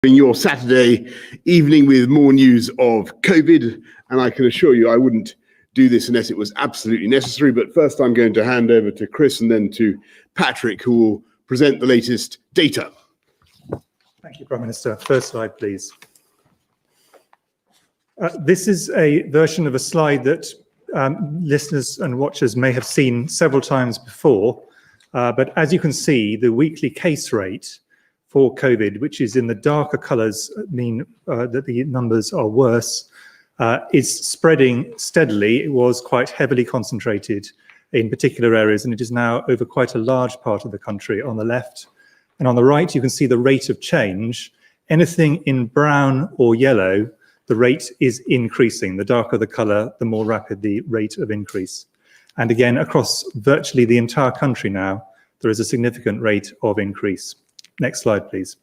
Your Saturday evening with more news of COVID, and I can assure you I wouldn't do this unless it was absolutely necessary. But first I'm going to hand over to Chris and then to Patrick, who will present the latest data. Thank you, Prime Minister. First slide, please. This is a version of a slide that listeners and watchers may have seen several times before, but as you can see, the weekly case rate for COVID, which is in the darker colours, mean that the numbers are worse, is spreading steadily. It was quite heavily concentrated in particular areas, and it is now over quite a large part of the country on the left. And on the right, you can see the rate of change. Anything in brown or yellow, the rate is increasing. The darker the colour, the more rapid the rate of increase. And again, across virtually the entire country now, there is a significant rate of increase. Next slide, please.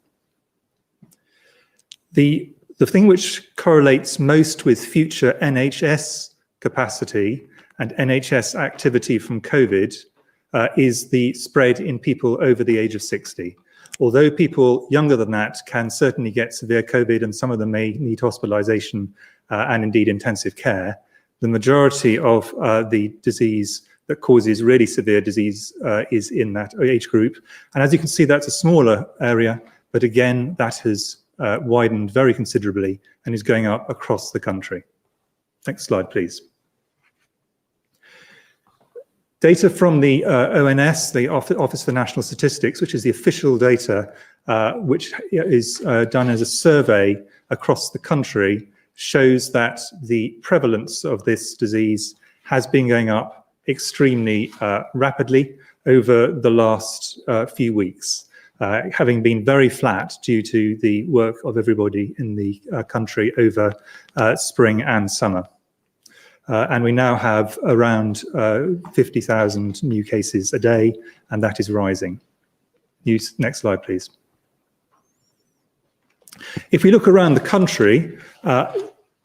The thing which correlates most with future NHS capacity and NHS activity from COVID is the spread in people over the age of 60. Although people younger than that can certainly get severe COVID, and some of them may need hospitalization and indeed intensive care, the majority of the disease that causes really severe disease is in that age group. And as you can see, that's a smaller area, but again, that has widened very considerably and is going up across the country. Next slide, please. Data from the ONS, the Office for National Statistics, which is the official data, which is done as a survey across the country, shows that the prevalence of this disease has been going up extremely rapidly over the last few weeks, having been very flat due to the work of everybody in the country over spring and summer. And we now have around 50,000 new cases a day, and that is rising. Next slide, please. If we look around the country,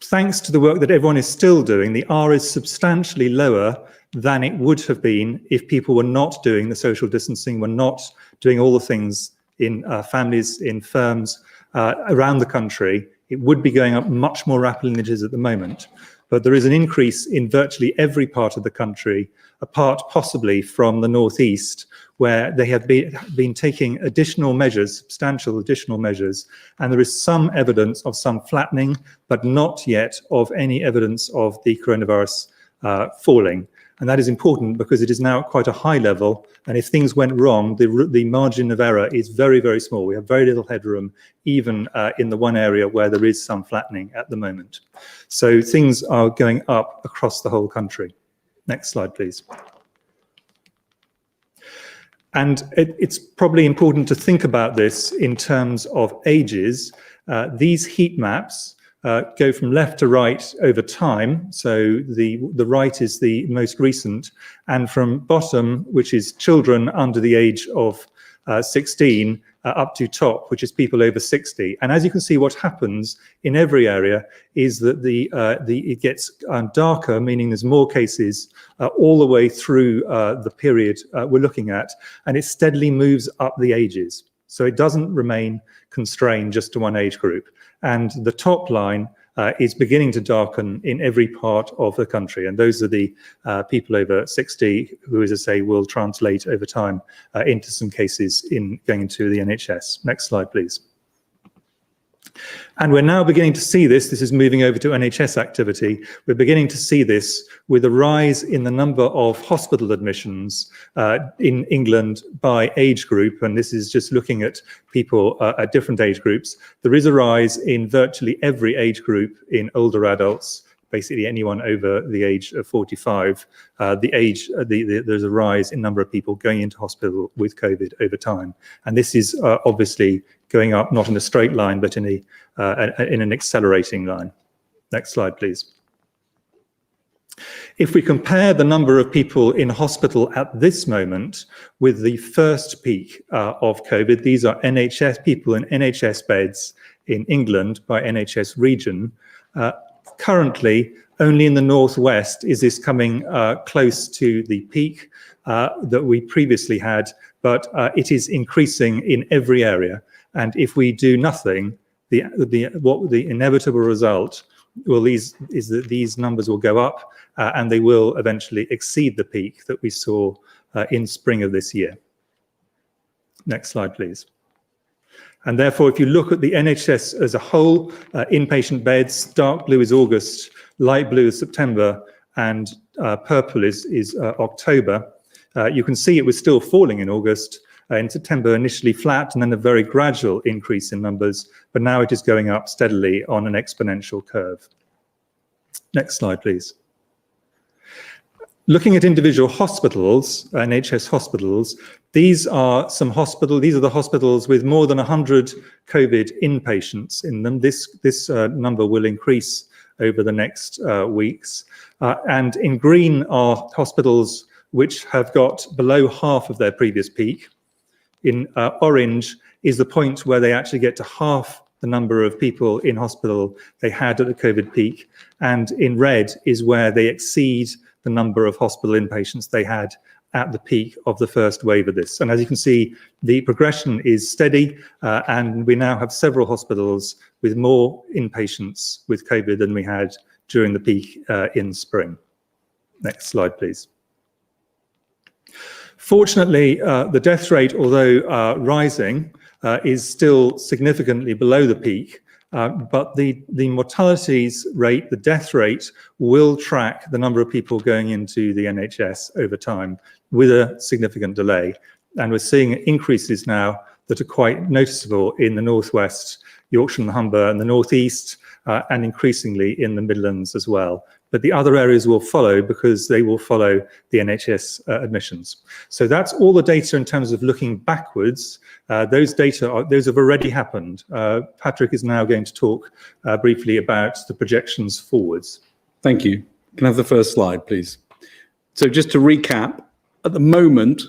thanks to the work that everyone is still doing, the R is substantially lower than it would have been if people were not doing the social distancing, were not doing all the things in families, in firms around the country. It would be going up much more rapidly than it is at the moment. But there is an increase in virtually every part of the country, apart possibly from the northeast, where they have been taking additional measures, substantial additional measures, and there is some evidence of some flattening, but not yet of any evidence of the coronavirus falling. And that is important because it is now at quite a high level, and if things went wrong, the margin of error is very, very small. We have very little headroom, even in the one area where there is some flattening at the moment. So things are going up across the whole country. Next slide, please. And it's probably important to think about this in terms of ages. These heat maps go from left to right over time. So the right is the most recent, and from bottom, which is children under the age of 16, up to top, which is people over 60. And as you can see, what happens in every area is that it gets darker, meaning there's more cases all the way through the period we're looking at, and it steadily moves up the ages. So it doesn't remain constrained just to one age group. And the top line is beginning to darken in every part of the country. And those are the people over 60 who, as I say, will translate over time into some cases in going into the NHS. Next slide, please. And we're now beginning to see this. This is moving over to NHS activity. We're beginning to see this with a rise in the number of hospital admissions in England by age group. And this is just looking at people at different age groups. There is a rise in virtually every age group in older adults, basically anyone over the age of 45. There's a rise in number of people going into hospital with COVID over time. And this is obviously going up, not in a straight line, but in an accelerating line. Next slide, please. If we compare the number of people in hospital at this moment with the first peak of COVID, these are NHS people in NHS beds in England by NHS region. Currently, only in the northwest is this coming close to the peak that we previously had, but it is increasing in every area. And if we do nothing, the inevitable result is that these numbers will go up and they will eventually exceed the peak that we saw in spring of this year. Next slide, please. And therefore, if you look at the NHS as a whole, inpatient beds, dark blue is August, light blue is September, and purple is October. You can see it was still falling in August. In September, initially flat, and then a very gradual increase in numbers, but now it is going up steadily on an exponential curve. Next slide, please. Looking at individual hospitals, NHS hospitals, these are the hospitals with more than 100 COVID inpatients in them. This number will increase over the next weeks. And in green are hospitals which have got below half of their previous peak. In orange is the point where they actually get to half the number of people in hospital they had at the COVID peak. And in red is where they exceed the number of hospital inpatients they had at the peak of the first wave of this. And as you can see, the progression is steady, and we now have several hospitals with more inpatients with COVID than we had during the peak in spring. Next slide, please. Fortunately, the death rate, although rising, is still significantly below the peak. But the mortalities rate, the death rate, will track the number of people going into the NHS over time with a significant delay. And we're seeing increases now that are quite noticeable in the Northwest, Yorkshire and Humber, and the Northeast, and increasingly in the Midlands as well. But the other areas will follow because they will follow the NHS admissions. So that's all the data in terms of looking backwards. Those have already happened. Patrick is now going to talk briefly about the projections forwards. Thank you. Can I have the first slide, please? So just to recap, at the moment,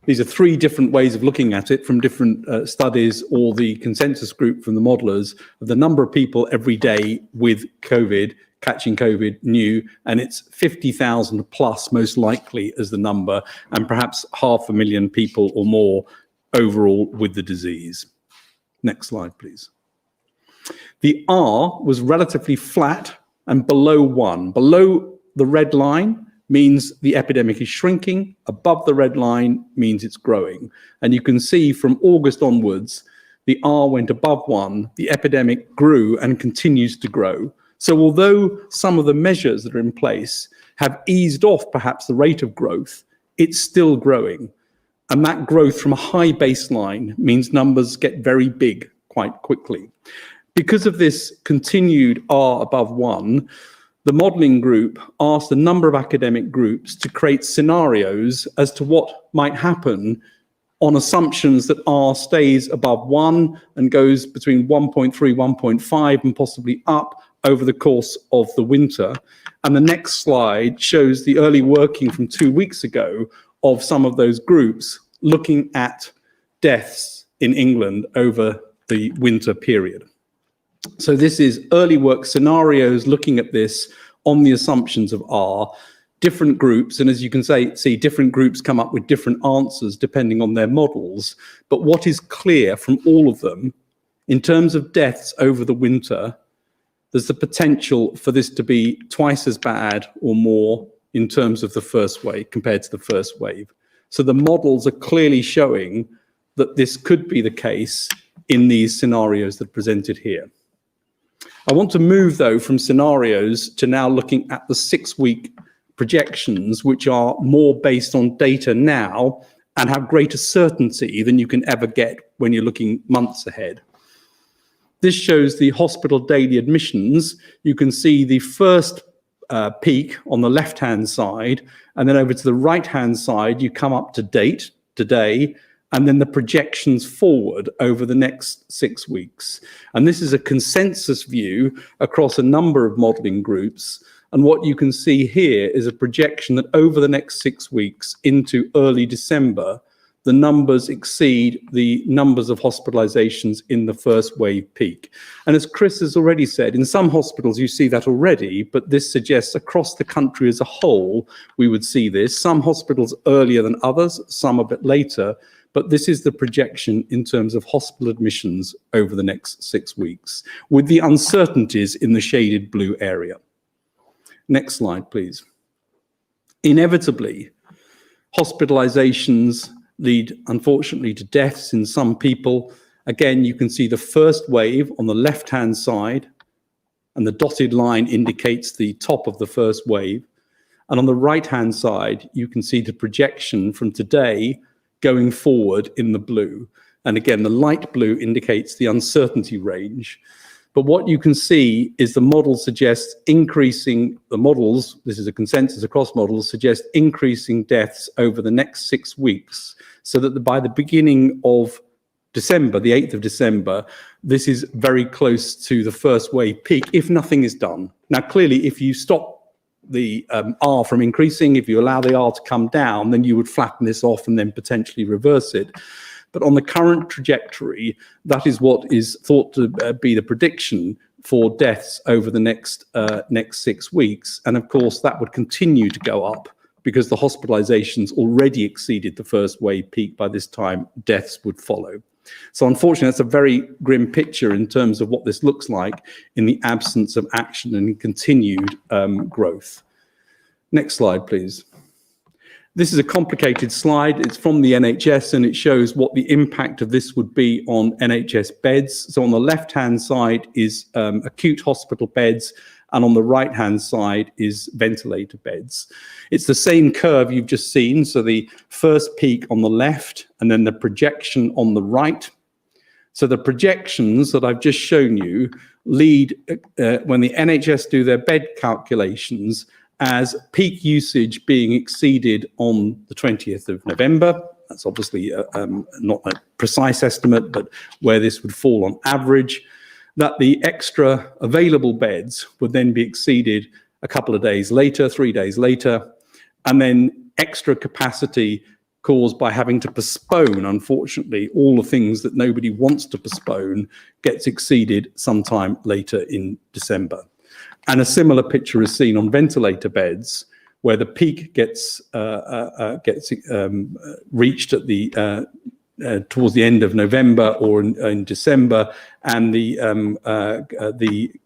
these are three different ways of looking at it from different studies or the consensus group from the modelers of the number of people every day with COVID, catching COVID new, and it's 50,000 plus most likely as the number, and perhaps 500,000 people or more overall with the disease. Next slide, please. The R was relatively flat and below 1. Below the red line means the epidemic is shrinking. Above the red line means it's growing. And you can see from August onwards, the R went above 1, the epidemic grew and continues to grow. So although some of the measures that are in place have eased off perhaps the rate of growth, it's still growing. And that growth from a high baseline means numbers get very big quite quickly. Because of this continued R above 1, the modelling group asked a number of academic groups to create scenarios as to what might happen on assumptions that R stays above 1 and goes between 1.3, 1.5 and possibly up over the course of the winter. And the next slide shows the early working from 2 weeks ago of some of those groups looking at deaths in England over the winter period. So this is early work scenarios looking at this on the assumptions of R, different groups, and as you can see, different groups come up with different answers depending on their models. But what is clear from all of them, in terms of deaths over the winter, there's the potential for this to be twice as bad or more in terms of the first wave compared to the first wave. So the models are clearly showing that this could be the case in these scenarios that are presented here. I want to move, though, from scenarios to now looking at the 6-week projections, which are more based on data now and have greater certainty than you can ever get when you're looking months ahead. This shows the hospital daily admissions. You can see the first peak on the left-hand side, and then over to the right-hand side, you come up to date, today, and then the projections forward over the next 6 weeks. And this is a consensus view across a number of modelling groups. And what you can see here is a projection that over the next 6 weeks into early December, the numbers exceed the numbers of hospitalizations in the first wave peak. And as Chris has already said, in some hospitals you see that already, but this suggests across the country as a whole, we would see this. Some hospitals earlier than others, some a bit later, but this is the projection in terms of hospital admissions over the next 6 weeks, with the uncertainties in the shaded blue area. Next slide, please. Inevitably, hospitalizations lead, unfortunately, to deaths in some people. Again, you can see the first wave on the left-hand side, and the dotted line indicates the top of the first wave. And on the right-hand side, you can see the projection from today going forward in the blue. And again, the light blue indicates the uncertainty range. But what you can see is the model suggests increasing, the models, this is a consensus across models, suggest increasing deaths over the next 6 weeks, so that by the beginning of December, the 8th of December, this is very close to the first wave peak if nothing is done. Now, clearly, if you stop the R from increasing, if you allow the R to come down, then you would flatten this off and then potentially reverse it. But on the current trajectory, that is what is thought to be the prediction for deaths over the next 6 weeks. And of course, that would continue to go up because the hospitalizations already exceeded the first wave peak. By this time, deaths would follow. So unfortunately, that's a very grim picture in terms of what this looks like in the absence of action and continued growth. Next slide, please. This is a complicated slide. It's from the NHS, and it shows what the impact of this would be on NHS beds. So on the left-hand side is acute hospital beds, and on the right-hand side is ventilator beds. It's the same curve you've just seen. So the first peak on the left, and then the projection on the right. So the projections that I've just shown you lead, when the NHS do their bed calculations, as peak usage being exceeded on the 20th of November. That's obviously not a precise estimate, but where this would fall on average, that the extra available beds would then be exceeded a couple of days later, 3 days later, and then extra capacity caused by having to postpone, unfortunately, all the things that nobody wants to postpone gets exceeded sometime later in December. And a similar picture is seen on ventilator beds, where the peak gets reached at the towards the end of November or in December, and the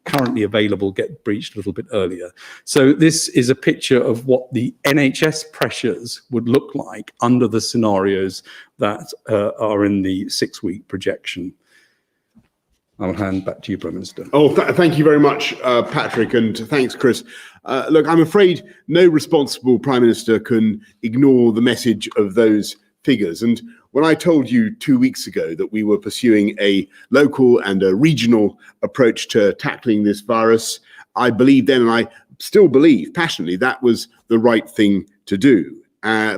currently available get breached a little bit earlier. So this is a picture of what the NHS pressures would look like under the scenarios that are in the 6-week projection. I'll hand back to you, Prime Minister. Oh, thank you very much, Patrick, and thanks, Chris. Look, I'm afraid no responsible Prime Minister can ignore the message of those figures. And when I told you 2 weeks ago that we were pursuing a local and a regional approach to tackling this virus, I believed then, and I still believe passionately, that was the right thing to do,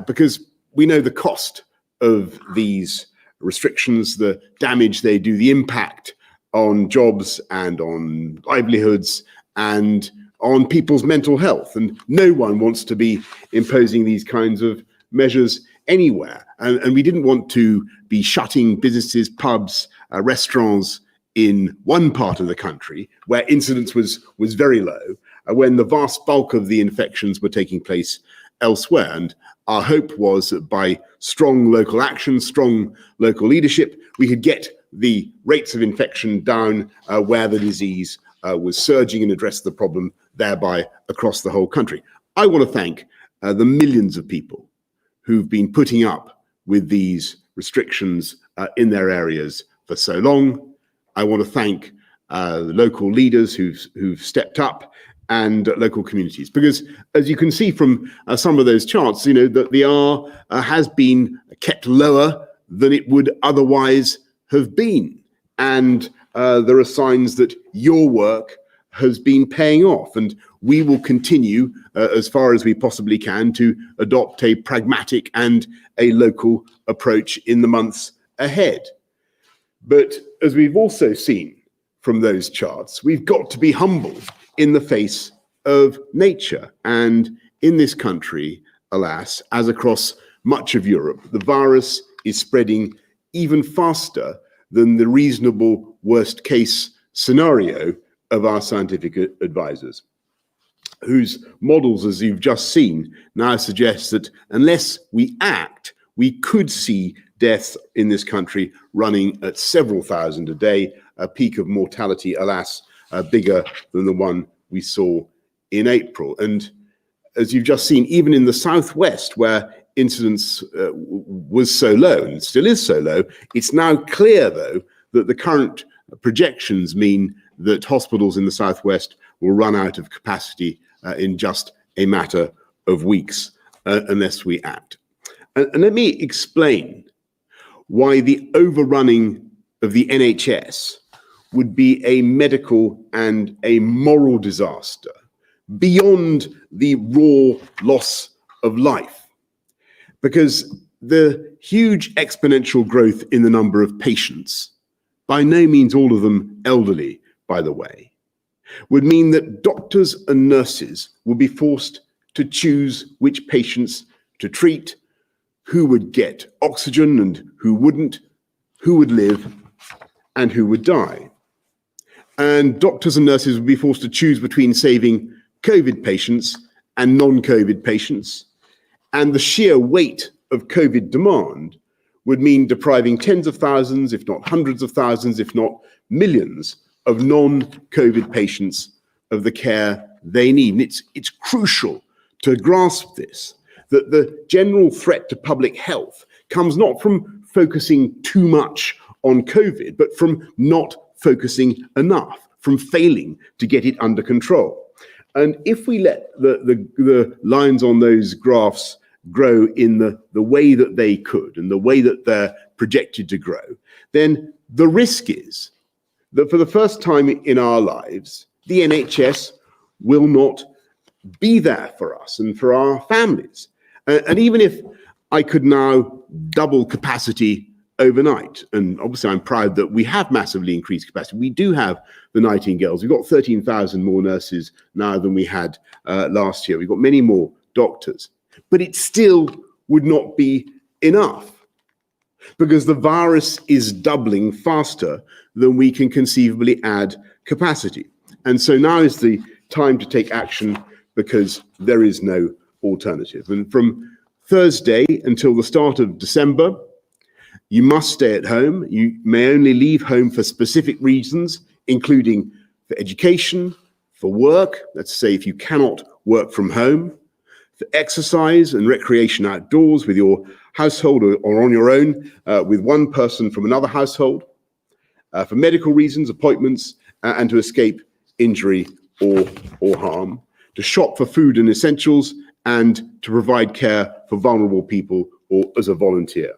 because we know the cost of these restrictions, the damage they do, the impact on jobs and on livelihoods and on people's mental health. And no one wants to be imposing these kinds of measures anywhere. And we didn't want to be shutting businesses, pubs, restaurants in one part of the country where incidence was very low, when the vast bulk of the infections were taking place elsewhere. And our hope was that by strong local action, strong local leadership, we could get the rates of infection down where the disease was surging and address the problem thereby across the whole country. I want to thank the millions of people who've been putting up with these restrictions in their areas for so long. I want to thank the local leaders who've stepped up, and local communities, because as you can see from some of those charts, you know, that the R has been kept lower than it would otherwise have been. And there are signs that your work has been paying off, and we will continue as far as we possibly can to adopt a pragmatic and a local approach in the months ahead. But as we've also seen from those charts, we've got to be humble in the face of nature. And in this country, alas, as across much of Europe, the virus is spreading even faster than the reasonable worst case scenario of our scientific advisors, whose models, as you've just seen, now suggest that unless we act, we could see deaths in this country running at several thousand a day, a peak of mortality, alas, bigger than the one we saw in April. And as you've just seen, even in the southwest, where incidence was so low and still is so low, it's now clear, though, that the current projections mean that hospitals in the southwest will run out of capacity in just a matter of weeks unless we act. And let me explain why the overrunning of the NHS would be a medical and a moral disaster beyond the raw loss of life. Because the huge exponential growth in the number of patients, by no means all of them elderly, by the way, would mean that doctors and nurses would be forced to choose which patients to treat, who would get oxygen and who wouldn't, who would live and who would die. And doctors and nurses would be forced to choose between saving COVID patients and non-COVID patients. And the sheer weight of COVID demand would mean depriving tens of thousands, if not hundreds of thousands, if not millions of non-COVID patients of the care they need. And it's crucial to grasp this, that the general threat to public health comes not from focusing too much on COVID, but from not focusing enough, from failing to get it under control. And if we let the lines on those graphs grow in the way that they could and the way that they're projected to grow, then the risk is that for the first time in our lives, the NHS will not be there for us and for our families. And even if I could now double capacity overnight, and obviously I'm proud that we have massively increased capacity. We do have the Nightingales. We've got 13,000 more nurses now than we had last year. We've got many more doctors. But it still would not be enough because the virus is doubling faster than we can conceivably add capacity. And so now is the time to take action because there is no alternative. And from Thursday until the start of December, you must stay at home. You may only leave home for specific reasons, including for education, for work, let's say if you cannot work from home, for exercise and recreation outdoors with your household or on your own with one person from another household, for medical reasons, appointments, and to escape injury or harm, to shop for food and essentials, and to provide care for vulnerable people or as a volunteer.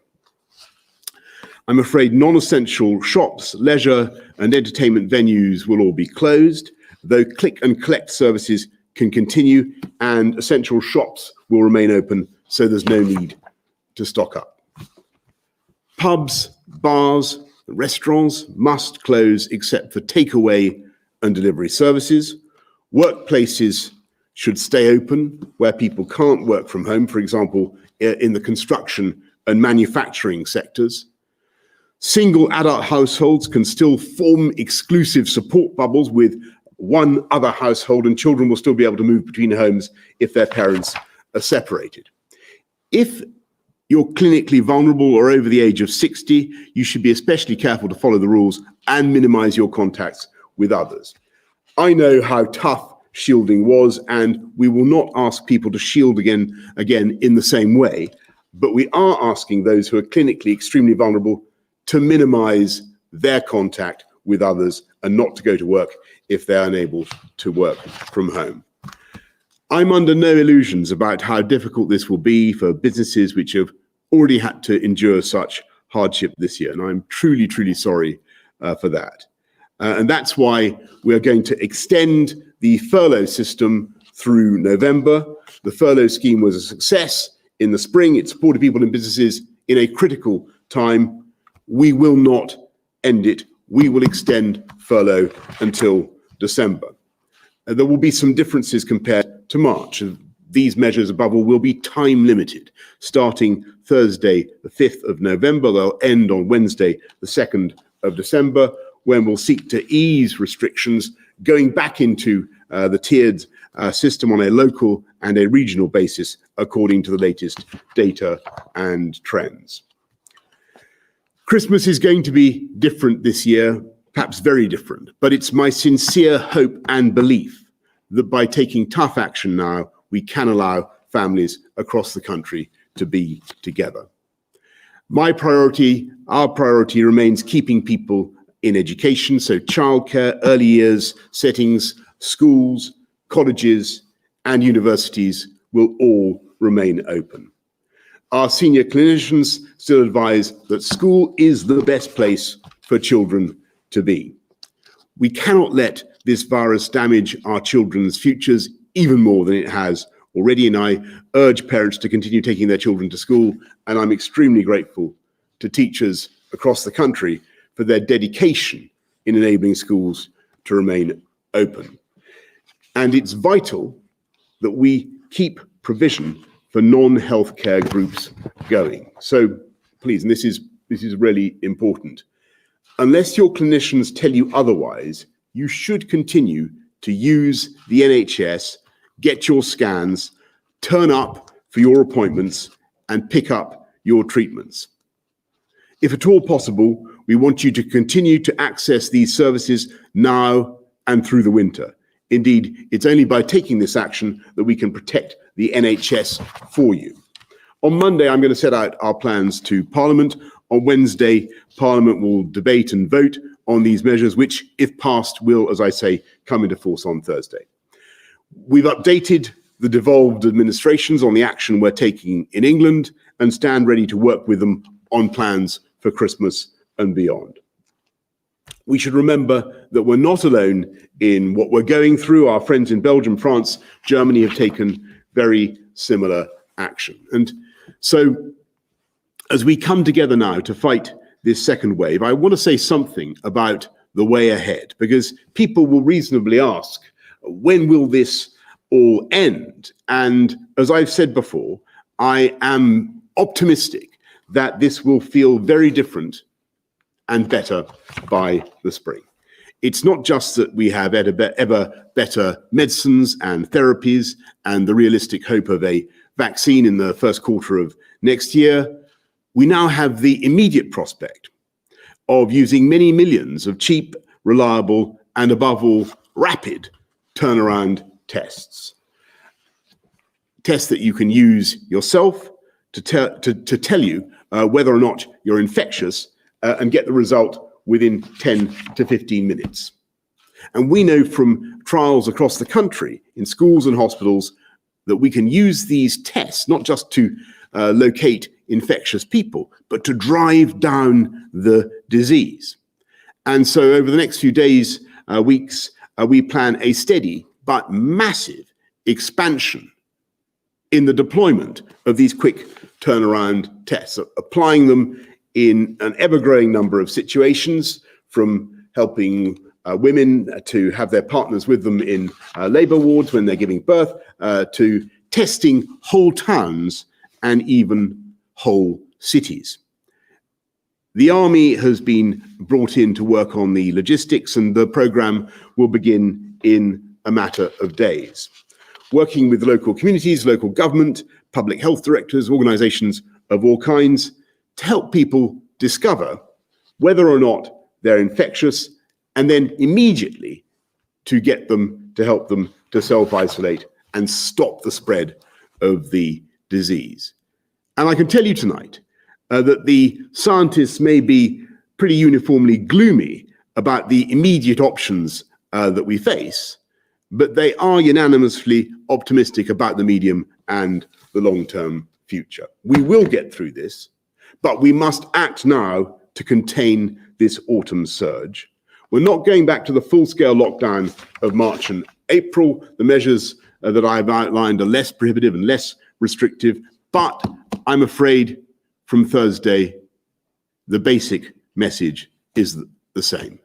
I'm afraid non-essential shops, leisure and entertainment venues will all be closed, though click and collect services can continue and essential shops will remain open, so there's no need to stock up. Pubs, bars, restaurants must close except for takeaway and delivery services. Workplaces should stay open where people can't work from home, for example, in the construction and manufacturing sectors. Single adult households can still form exclusive support bubbles with one other household, and children will still be able to move between homes if their parents are separated. If you're clinically vulnerable or over the age of 60, you should be especially careful to follow the rules and minimize your contacts with others. I know how tough shielding was, and we will not ask people to shield again in the same way, but we are asking those who are clinically extremely vulnerable to minimize their contact with others and not to go to work if they're unable to work from home. I'm under no illusions about how difficult this will be for businesses which have already had to endure such hardship this year, and I'm truly, truly sorry for that. And that's why we are going to extend the furlough system through November. The furlough scheme was a success in the spring. It supported people and businesses in a critical time. We will not end it. We will extend furlough until December. There will be some differences compared to March. These measures, above all, will be time limited. Starting Thursday, the 5th of November, they'll end on Wednesday, the 2nd of December, when we'll seek to ease restrictions, going back into the tiered system on a local and a regional basis, according to the latest data and trends. Christmas is going to be different this year, perhaps very different, but it's my sincere hope and belief that by taking tough action now, we can allow families across the country to be together. My priority, our priority remains keeping people in education, so childcare, early years settings, schools, colleges, and universities will all remain open. Our senior clinicians still advise that school is the best place for children to be. We cannot let this virus damage our children's futures even more than it has already, and I urge parents to continue taking their children to school, and I'm extremely grateful to teachers across the country for their dedication in enabling schools to remain open. And it's vital that we keep provision for non-healthcare groups going. So please, and this is really important, unless your clinicians tell you otherwise, you should continue to use the NHS, get your scans, turn up for your appointments, and pick up your treatments. If at all possible, we want you to continue to access these services now and through the winter. Indeed, it's only by taking this action that we can protect the NHS for you. On Monday, I'm going to set out our plans to Parliament. On Wednesday, Parliament will debate and vote on these measures, which, if passed, will, as I say, come into force on Thursday. We've updated the devolved administrations on the action we're taking in England and stand ready to work with them on plans for Christmas and beyond. We should remember that we're not alone in what we're going through. Our friends in Belgium, France, Germany have taken very similar action. And so as we come together now to fight this second wave, I want to say something about the way ahead, because people will reasonably ask, when will this all end? And as I've said before, I am optimistic that this will feel very different and better by the spring. It's not just that we have ever better medicines and therapies and the realistic hope of a vaccine in the first quarter of next year. We now have the immediate prospect of using many millions of cheap, reliable, and above all, rapid turnaround tests. Tests that you can use yourself to tell you whether or not you're infectious and get the result within 10 to 15 minutes. And we know from trials across the country in schools and hospitals that we can use these tests not just to locate infectious people, but to drive down the disease. And so over the next few days, weeks, we plan a steady but massive expansion in the deployment of these quick turnaround tests, applying them in an ever-growing number of situations, from helping women to have their partners with them in labour wards when they're giving birth, to testing whole towns and even whole cities. The army has been brought in to work on the logistics, and the programme will begin in a matter of days. Working with local communities, local government, public health directors, organisations of all kinds, to help people discover whether or not they're infectious, and then immediately to get them, to help them to self-isolate and stop the spread of the disease. And I can tell you tonight that the scientists may be pretty uniformly gloomy about the immediate options that we face, but they are unanimously optimistic about the medium and the long-term future. We will get through this, but we must act now to contain this autumn surge. We're not going back to the full-scale lockdown of March and April. The measures that I've outlined are less prohibitive and less restrictive, but I'm afraid from Thursday, the basic message is the same.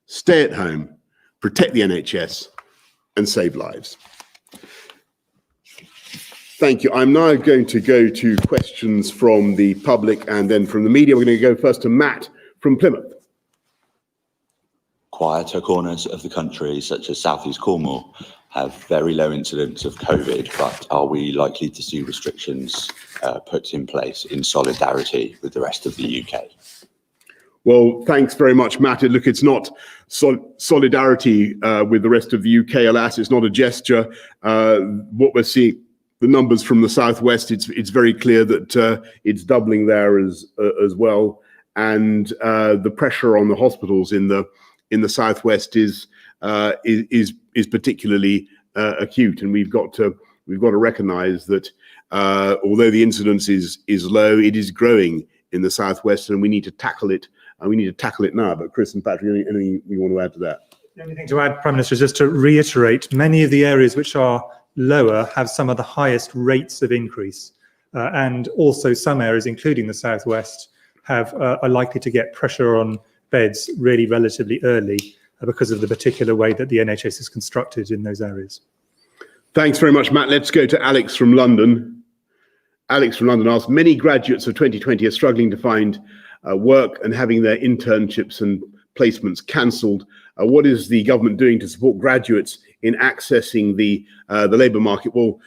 Stay at home, protect the NHS, and save lives. Thank you. I'm now going to go to questions from the public and then from the media. We're going to go first to Matt from Plymouth. Quieter corners of the country, such as South East Cornwall, have very low incidence of COVID, but are we likely to see restrictions put in place in solidarity with the rest of the UK? Well, thanks very much, Matt. Look, it's not solidarity with the rest of the UK, alas. It's not a gesture. What we're seeing, the numbers from the southwest, it's very clear that it's doubling there as well. And the pressure on the hospitals in the southwest is particularly acute. And we've got to recognise that although the incidence is low, it is growing in the southwest, and we need to tackle it. And we need to tackle it now. But Chris and Patrick, anything you want to add to that? The only thing to add, Prime Minister, is just to reiterate, many of the areas which are lower have some of the highest rates of increase. And also some areas, including the southwest, are likely to get pressure on beds really relatively early because of the particular way that the NHS is constructed in those areas. Thanks very much, Matt. Let's go to Alex from London. Alex from London asks, many graduates of 2020 are struggling to find work and having their internships and placements cancelled. What is the government doing to support graduates in accessing the labour market? Well,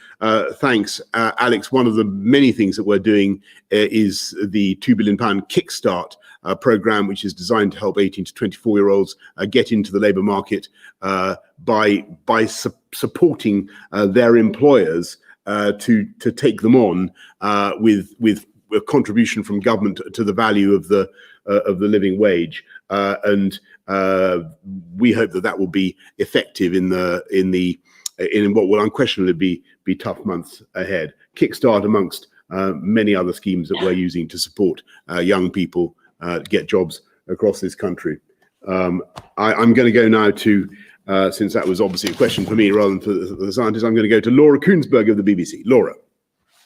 thanks, Alex. One of the many things that we're doing is the £2 billion Kickstart programme, which is designed to help 18 to 24-year-olds get into the labour market by supporting their employers to take them on with a contribution from government to the value of the living wage, and we hope that will be effective in what will unquestionably be tough months ahead. Kickstart amongst many other schemes that we're using to support young people get jobs across this country. I'm going to go now to, since that was obviously a question for me rather than for the scientists, I'm going to go to Laura Koonsberg of the BBC. Laura.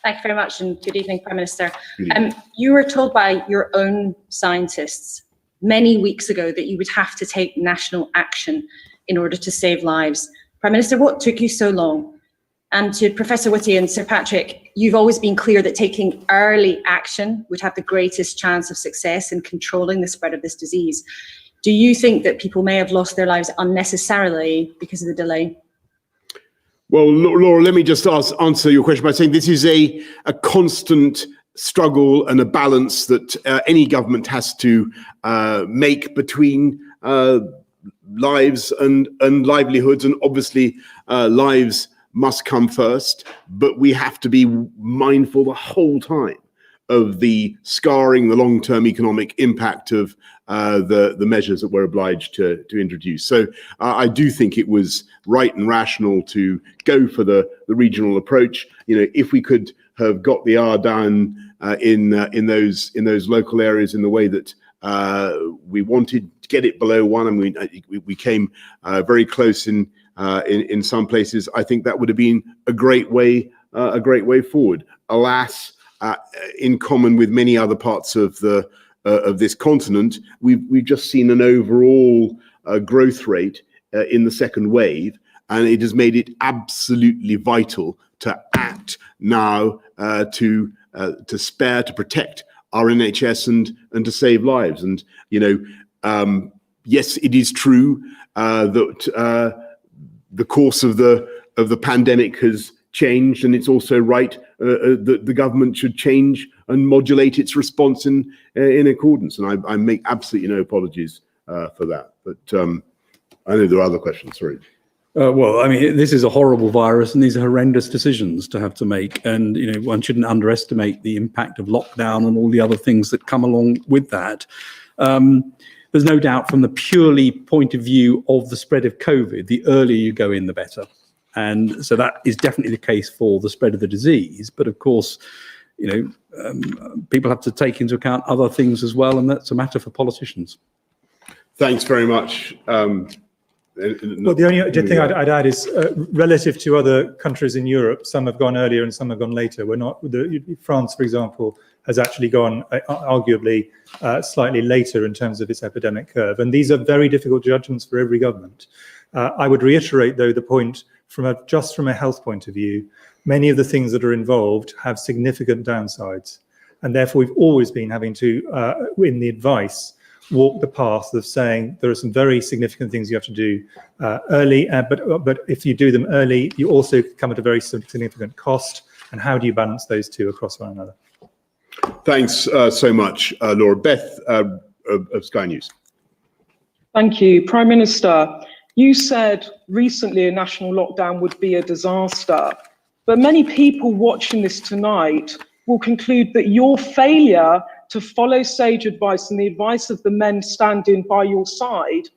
Thank you very much, and good evening, Prime Minister. You were told by your own scientists many weeks ago that you would have to take national action in order to save lives. Prime Minister, what took you so long? And to Professor Whitty and Sir Patrick, you've always been clear that taking early action would have the greatest chance of success in controlling the spread of this disease. Do you think that people may have lost their lives unnecessarily because of the delay? Well, Laura, let me just answer your question by saying this is a constant struggle and a balance that any government has to make between lives and livelihoods, and obviously lives must come first, but we have to be mindful the whole time of the scarring, the long-term economic impact of the measures that we're obliged to introduce. So I do think it was right and rational to go for the regional approach. You know, if we could have got the R down in those local areas in the way that we wanted, to get it below 1, and we came very close in some places. I think that would have been a great way forward. Alas, in common with many other parts of this continent, we've just seen an overall growth rate in the second wave, and it has made it absolutely vital to act now to protect our NHS and to save lives. And you know, yes, it is true that the course of the pandemic has changed, and it's also right that the government should change and modulate its response in accordance. And I make absolutely no apologies for that. But I know there are other questions. Sorry. Well, I mean, this is a horrible virus, and these are horrendous decisions to have to make. And you know, one shouldn't underestimate the impact of lockdown and all the other things that come along with that. There's no doubt, from the purely point of view of the spread of COVID, the earlier you go in, the better. And so that is definitely the case for the spread of the disease. But of course, you know, people have to take into account other things as well, and that's a matter for politicians. Thanks very much. Well, the only thing I'd add is relative to other countries in Europe, some have gone earlier and some have gone later. France, for example, has actually gone arguably slightly later in terms of its epidemic curve. And these are very difficult judgments for every government. I would reiterate, though, the point just from a health point of view, many of the things that are involved have significant downsides. And therefore, we've always been having to, in the advice, walk the path of saying there are some very significant things you have to do early, but if you do them early, you also come at a very significant cost. And how do you balance those two across one another? Thanks so much, Laura. Beth of Sky News. Thank you. Prime Minister, you said recently a national lockdown would be a disaster, but many people watching this tonight will conclude that your failure to follow sage advice and the advice of the men standing by your side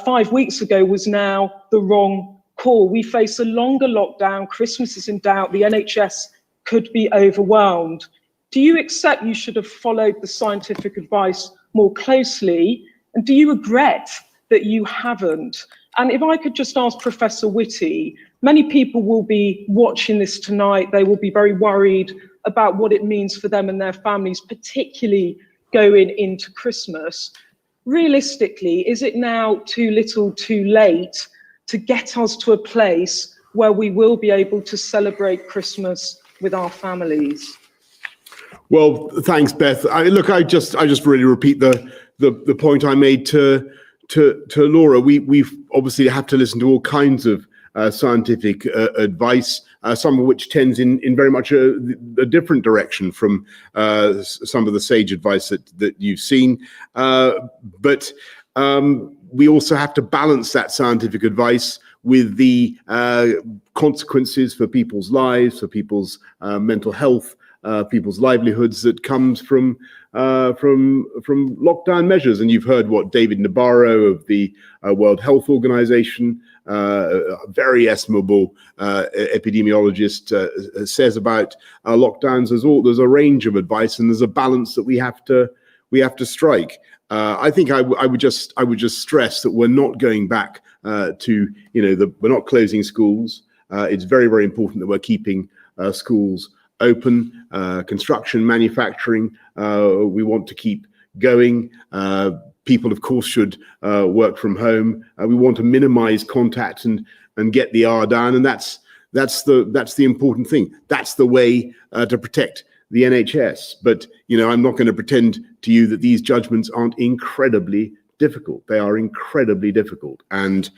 5 weeks ago was now the wrong call. We face a longer lockdown, Christmas is in doubt, the NHS could be overwhelmed. Do you accept you should have followed the scientific advice more closely? And do you regret that you haven't? And if I could just ask Professor Whitty, many people will be watching this tonight. They will be very worried about what it means for them and their families, particularly going into Christmas. Realistically, is it now too little too late to get us to a place where we will be able to celebrate Christmas with our families? Well, thanks, Beth. I just really repeat the point I made to Laura. We've obviously have to listen to all kinds of scientific advice, some of which tends in very much a different direction from some of the sage advice that you've seen. But we also have to balance that scientific advice with the consequences for people's lives, for people's mental health, people's livelihoods that comes from lockdown measures. And you've heard what David Nabarro of the World Health Organization, a very estimable epidemiologist, says about lockdowns. There's a range of advice, and there's a balance that we have to strike. I think I would just stress that we're not going back to we're not closing schools. It's very, very important that we're keeping schools open. Construction, manufacturing, we want to keep going. People, of course, should work from home. We want to minimize contact and get the R down, and that's the important thing. That's the way to protect the NHS. But I'm not going to pretend to you that these judgments aren't incredibly difficult. They are incredibly difficult, and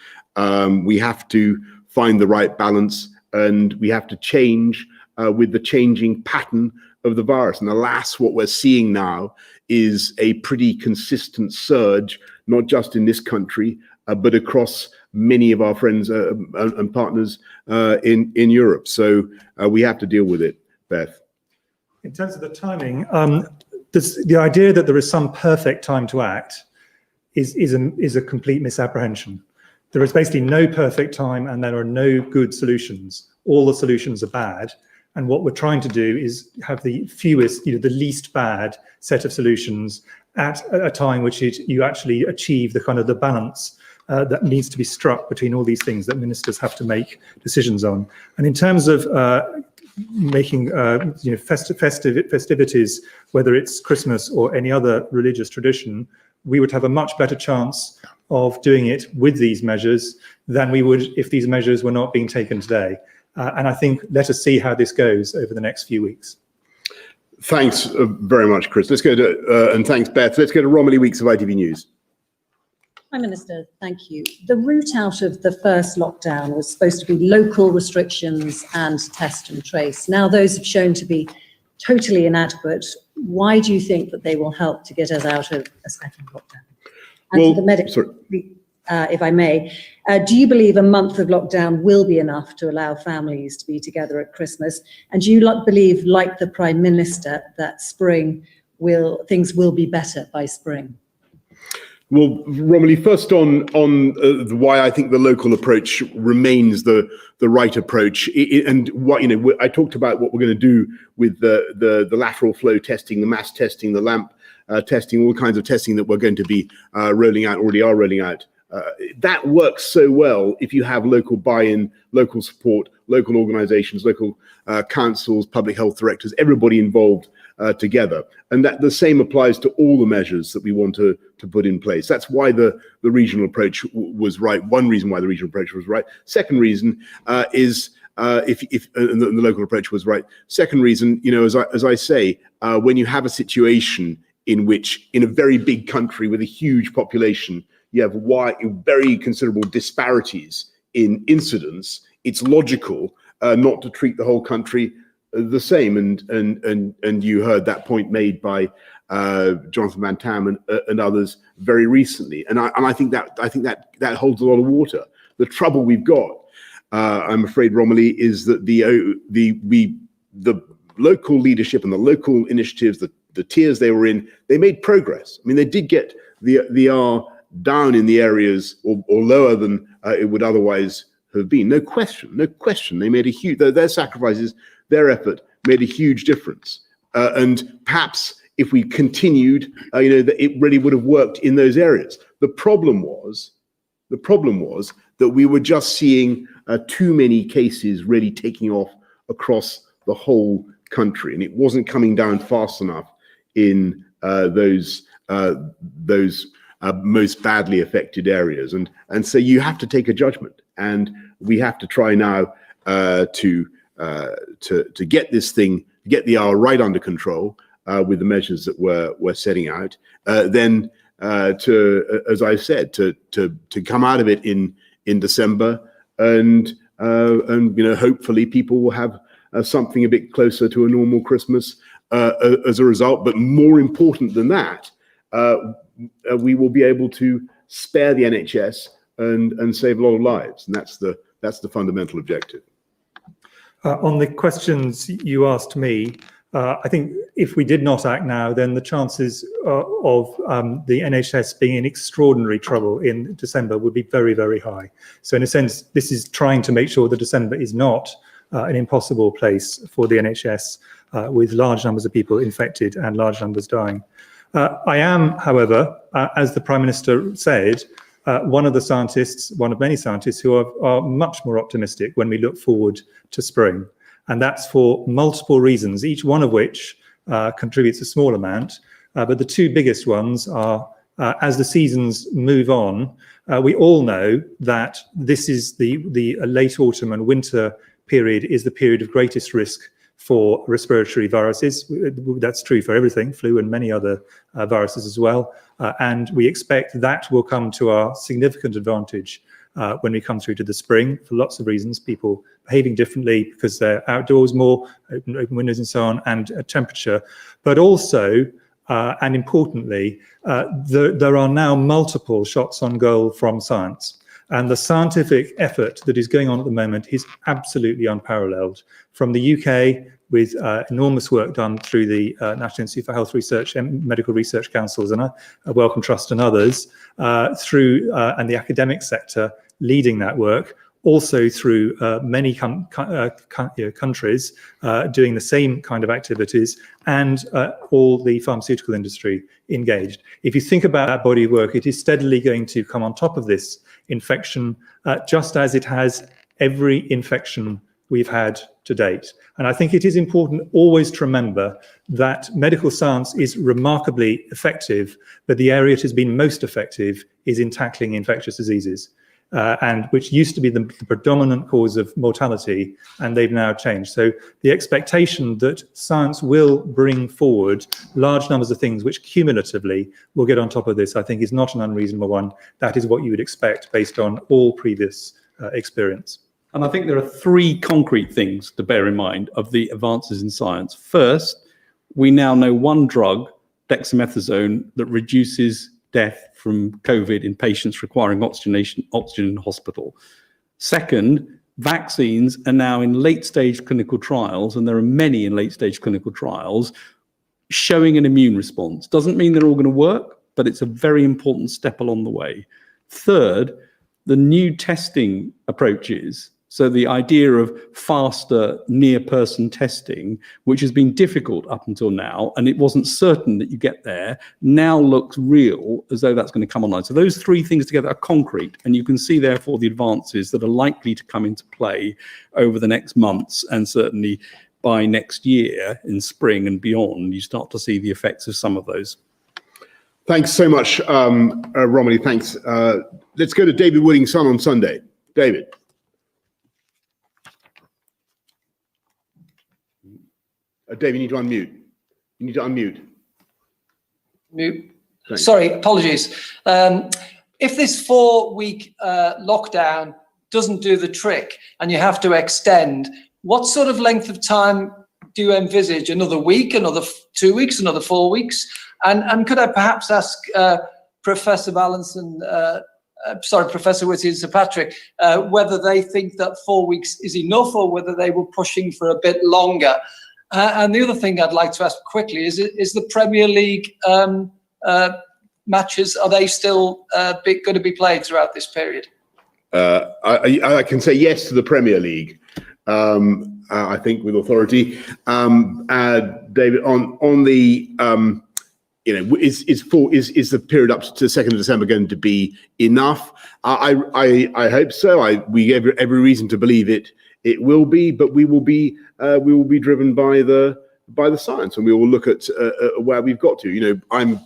we have to find the right balance, and we have to change with the changing pattern of the virus. And alas, what we're seeing now is a pretty consistent surge, not just in this country, but across many of our friends and partners in Europe. So we have to deal with it, Beth. In terms of the timing, the idea that there is some perfect time to act is a complete misapprehension. There is basically no perfect time, and there are no good solutions. All the solutions are bad. And what we're trying to do is have the fewest, the least bad set of solutions at a time which you actually achieve the kind of the balance that needs to be struck between all these things that ministers have to make decisions on. And in terms of making festivities, whether it's Christmas or any other religious tradition, we would have a much better chance of doing it with these measures than we would if these measures were not being taken today. And I think let us see how this goes over the next few weeks. Thanks very much, Chris. Let's go to, and thanks, Beth. Let's go to Romilly Weeks of ITV News. Prime Minister, thank you. The route out of the first lockdown was supposed to be local restrictions and test and trace. Now those have shown to be totally inadequate. Why do you think that they will help to get us out of a second lockdown? And Well, for the medical, sorry. if I may, do you believe a month of lockdown will be enough to allow families to be together at Christmas? And do you believe, like the Prime Minister, that things will be better by spring? Well, Romilly, first on why I think the local approach remains the right approach, and what I talked about what we're going to do with the lateral flow testing, the mass testing, the LAMP testing, all kinds of testing that we're going to be already are rolling out. That works so well if you have local buy-in, local support, local organizations, local councils, public health directors, everybody involved together. And that the same applies to all the measures that we want to put in place. That's why the regional approach was right. One reason why the regional approach was right. Second reason is if the local approach was right. Second reason, as I say, when you have a situation in which, in a very big country with a huge population, you have very considerable disparities in incidence, it's logical not to treat the whole country the same. And you heard that point made by Jonathan Van Tam and others very recently. And I think that holds a lot of water. The trouble we've got, I'm afraid, Romilly, is that the local leadership and the local initiatives, the tiers they were in, they made progress. I mean, they did get the R down in the areas or lower than it would otherwise have been. No question. They made a huge, their sacrifices, their effort made a huge difference. And perhaps if we continued, that it really would have worked in those areas. The problem was that we were just seeing too many cases really taking off across the whole country, and it wasn't coming down fast enough in those most badly affected areas. And so you have to take a judgment, and we have to try now to get this thing, get the R right under control with the measures that we're setting out. Then to, as I said, to come out of it in December, and hopefully people will have something a bit closer to a normal Christmas as a result. But more important than that, we will be able to spare the NHS and save a lot of lives, and that's the fundamental objective. On the questions you asked me, I think if we did not act now, then the chances of the NHS being in extraordinary trouble in December would be very, very high. So in a sense, this is trying to make sure that December is not an impossible place for the NHS with large numbers of people infected and large numbers dying. I am, however, as the Prime Minister said, one of many scientists who are much more optimistic when we look forward to spring. And that's for multiple reasons, each one of which contributes a small amount. But the two biggest ones are, as the seasons move on, we all know that this is the late autumn and winter period is the period of greatest risk for respiratory viruses. That's true for everything, flu and many other viruses as well. And we expect that will come to our significant advantage when we come through to the spring for lots of reasons, people behaving differently because they're outdoors more, open windows and so on, and temperature. But also, and importantly, there are now multiple shots on goal from science. And the scientific effort that is going on at the moment is absolutely unparalleled. From the UK, with enormous work done through the National Institute for Health Research and Medical Research Councils and Wellcome Trust and others, and the academic sector leading that work, also through many countries doing the same kind of activities, and all the pharmaceutical industry engaged. If you think about that body of work, it is steadily going to come on top of this infection, just as it has every infection we've had to date. And I think it is important always to remember that medical science is remarkably effective, but the area it has been most effective is in tackling infectious diseases. And which used to be the predominant cause of mortality, and they've now changed. So the expectation that science will bring forward large numbers of things which cumulatively will get on top of this, I think is not an unreasonable one. That is what you would expect based on all previous experience. And I think there are three concrete things to bear in mind of the advances in science. First, we now know one drug, dexamethasone, that reduces death from COVID in patients requiring oxygen in hospital. Second, vaccines are now in late-stage clinical trials, and there are many in late-stage clinical trials, showing an immune response. Doesn't mean they're all going to work, but it's a very important step along the way. Third, the new testing approaches, so the idea of faster near-person testing, which has been difficult up until now, and it wasn't certain that you get there, now looks real, as though that's going to come online. So those three things together are concrete, and you can see, therefore, the advances that are likely to come into play over the next months, and certainly by next year, in spring and beyond, you start to see the effects of some of those. Thanks so much, Romilly. Thanks. Let's go to David Wooding's son on Sunday. David. Dave, you need to unmute. You need to unmute. Mute. Thanks. Sorry, apologies. If this 4-week lockdown doesn't do the trick and you have to extend, what sort of length of time do you envisage? Another week, another 2 weeks, another 4 weeks? And could I perhaps ask Professor Ballinson, Professor Whitty and Sir Patrick, whether they think that 4 weeks is enough or whether they were pushing for a bit longer? And the other thing I'd like to ask quickly is the Premier League matches, are they still going to be played throughout this period? I can say yes to the Premier League. I think with authority, David, on the is the period up to 2nd of December going to be enough? I hope so. We have every reason to believe it will be, but we will be driven by the science, and we will look at where we've got to. I'm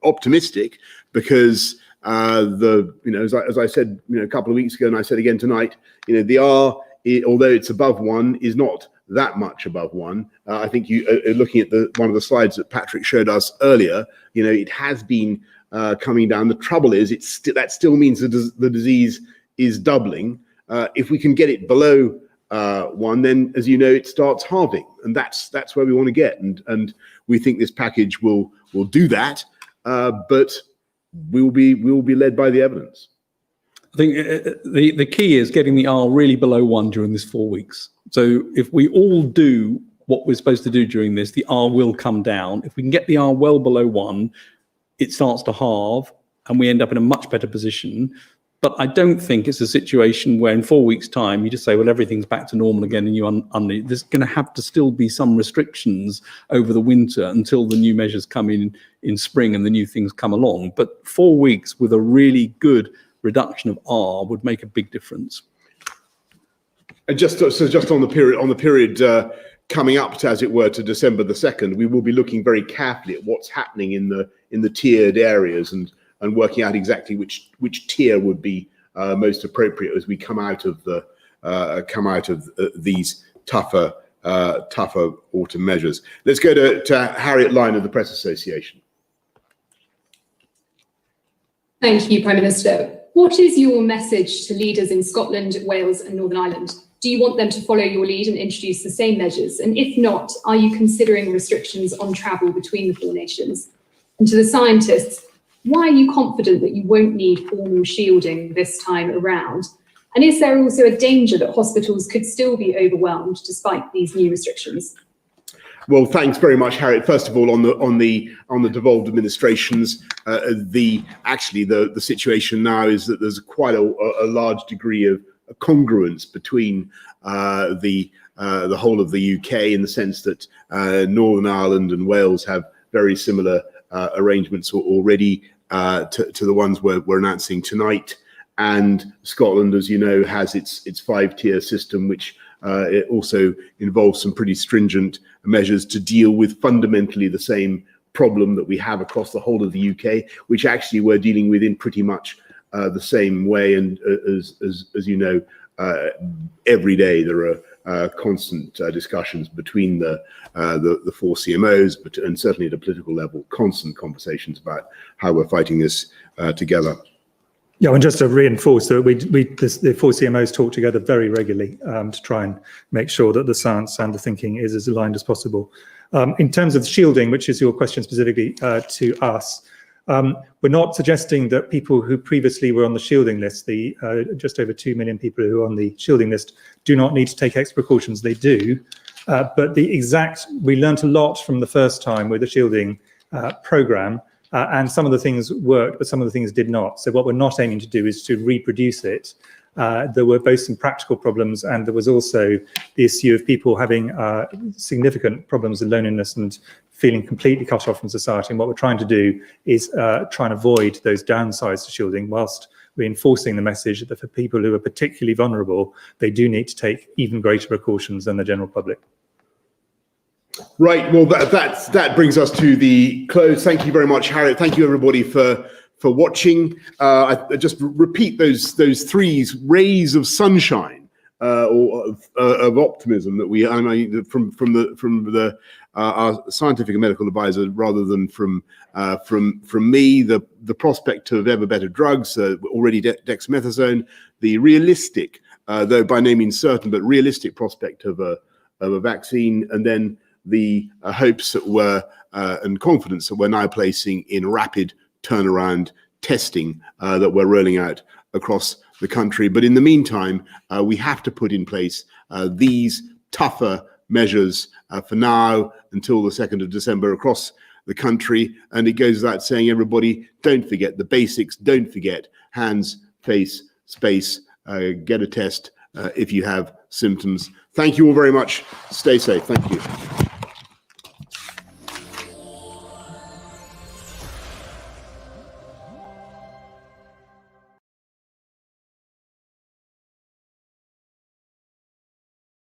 optimistic because as I said a couple of weeks ago, and I said again tonight, the R, although it's above 1, is not that much above 1. I think you looking at one of the slides that Patrick showed us earlier, it has been coming down. The trouble is, that still means the disease is doubling. If we can get it below 1, then, as you know, it starts halving, and that's where we want to get. And we think this package will do that, but we will be led by the evidence. I think the key is getting the R really below 1 during this 4 weeks. So if we all do what we're supposed to do during this, the R will come down. If we can get the R well below 1, it starts to halve and we end up in a much better position. But I don't think it's a situation where in 4 weeks' time you just say, well, everything's back to normal again, and there's going to have to still be some restrictions over the winter until the new measures come in spring and the new things come along. But 4 weeks with a really good reduction of R would make a big difference. And just on the period coming up to, as it were, to December the 2nd, we will be looking very carefully at what's happening in the tiered areas and working out exactly which tier would be most appropriate as we come out of these tougher autumn measures. Let's go to Harriet Lyon of the Press Association. Thank you, Prime Minister. What is your message to leaders in Scotland, Wales and Northern Ireland? Do you want them to follow your lead and introduce the same measures? And if not, are you considering restrictions on travel between the 4 nations? And to the scientists, why are you confident that you won't need formal shielding this time around? And is there also a danger that hospitals could still be overwhelmed despite these new restrictions? Well, thanks very much, Harriet. First of all, on the devolved administrations, the situation now is that there's quite a large degree of congruence between the whole of the UK, in the sense that Northern Ireland and Wales have very similar arrangements already to the ones we're announcing tonight, and Scotland, as you know, has its 5-tier system, which it also involves some pretty stringent measures to deal with fundamentally the same problem that we have across the whole of the UK, which actually we're dealing with in pretty much the same way. And as you know, every day there are constant discussions between the 4 CMOs, and certainly at a political level, constant conversations about how we're fighting this together. Yeah, and just to reinforce that the 4 CMOs talk together very regularly to try and make sure that the science and the thinking is as aligned as possible. In terms of shielding, which is your question specifically to us, we're not suggesting that people who previously were on the shielding list, the just over 2 million people who are on the shielding list, do not need to take extra precautions. They do, but we learnt a lot from the first time with the shielding programme. And some of the things worked, but some of the things did not. So what we're not aiming to do is to reproduce it. There were both some practical problems, and there was also the issue of people having significant problems with loneliness and feeling completely cut off from society. And what we're trying to do is try and avoid those downsides to shielding, whilst reinforcing the message that for people who are particularly vulnerable, they do need to take even greater precautions than the general public. Right. Well, that brings us to the close. Thank you very much, Harriet. Thank you, everybody, for watching. I just repeat those 3 rays of sunshine or of optimism that our scientific and medical advisor, rather than from me. The prospect of ever better drugs, already dexamethasone, the realistic, though by no means certain, but realistic prospect of of a vaccine, and then the hopes that were and confidence that we're now placing in rapid turnaround testing that we're rolling out across the country. But in the meantime, we have to put in place these tougher measures for now until the 2nd of December across the country. And it goes without saying, everybody, don't forget the basics. Don't forget hands, face, space. Get a test if you have symptoms. Thank you all very much. Stay safe. Thank you.